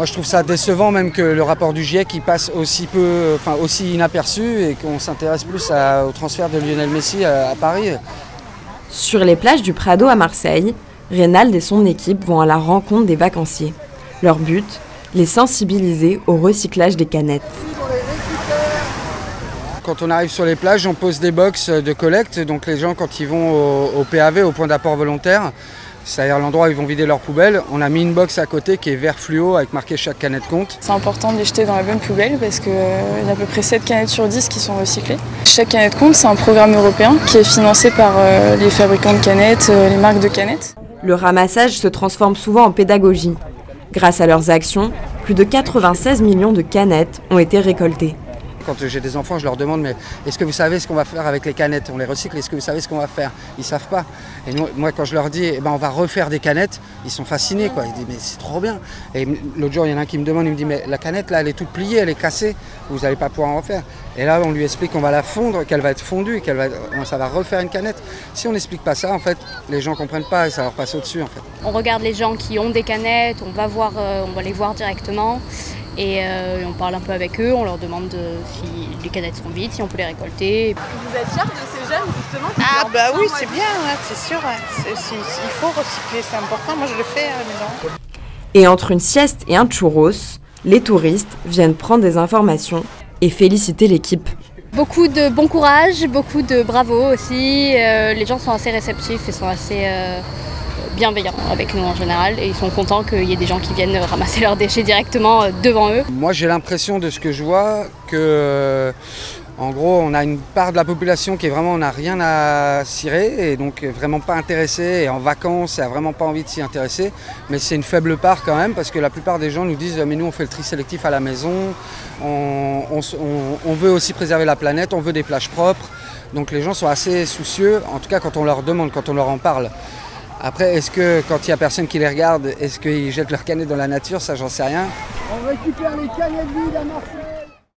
Moi je trouve ça décevant même que le rapport du GIEC il passe aussi inaperçu et qu'on s'intéresse plus au transfert de Lionel Messi à Paris. Sur les plages du Prado à Marseille, Reynald et son équipe vont à la rencontre des vacanciers. Leur but, les sensibiliser au recyclage des canettes. Quand on arrive sur les plages, on pose des box de collecte, donc les gens quand ils vont au PAV, au point d'apport volontaire, c'est-à-dire l'endroit où ils vont vider leurs poubelles, on a mis une box à côté qui est vert fluo avec marqué chaque canette compte. C'est important de les jeter dans la bonne poubelle parce qu'il y a à peu près 7 canettes sur 10 qui sont recyclées. Chaque canette compte, c'est un programme européen qui est financé par les fabricants de canettes, les marques de canettes. Le ramassage se transforme souvent en pédagogie. Grâce à leurs actions, plus de 96 millions de canettes ont été récoltées. Quand j'ai des enfants, je leur demande mais est-ce que vous savez ce qu'on va faire avec les canettes? On les recycle, est-ce que vous savez ce qu'on va faire? Ils ne savent pas. Et moi quand je leur dis on va refaire des canettes, ils sont fascinés quoi. Ils disent mais c'est trop bien. Et l'autre jour il y en a un qui me demande, il me dit mais la canette là elle est toute pliée, elle est cassée, vous n'allez pas pouvoir en refaire. Et là on lui explique qu'on va la fondre, qu'elle va être fondue et ça va refaire une canette. Si on n'explique pas ça en fait, les gens ne comprennent pas et ça leur passe au-dessus en fait. On regarde les gens qui ont des canettes, on va les voir directement. Et on parle un peu avec eux, on leur demande si les canettes sont vides, si on peut les récolter. Vous êtes fiers de ces jeunes justement Oui, c'est bien, ouais, c'est sûr. Ouais. Il faut recycler, c'est important. Moi je le fais à la maison. Et entre une sieste et un churros, les touristes viennent prendre des informations et féliciter l'équipe. Beaucoup de bon courage, beaucoup de bravo aussi. Les gens sont assez réceptifs et sont assez bienveillants avec nous en général et ils sont contents qu'il y ait des gens qui viennent ramasser leurs déchets directement devant eux. Moi j'ai l'impression de ce que je vois que en gros on a une part de la population qui est vraiment n'a rien à cirer et donc vraiment pas intéressée et en vacances et a vraiment pas envie de s'y intéresser, mais c'est une faible part quand même parce que la plupart des gens nous disent mais nous on fait le tri sélectif à la maison, on veut aussi préserver la planète, on veut des plages propres, donc les gens sont assez soucieux, en tout cas quand on leur demande, quand on leur en parle. Après, est-ce que quand il n'y a personne qui les regarde, est-ce qu'ils jettent leurs canettes dans la nature? Ça, j'en sais rien. On récupère les canettes vides à Marseille.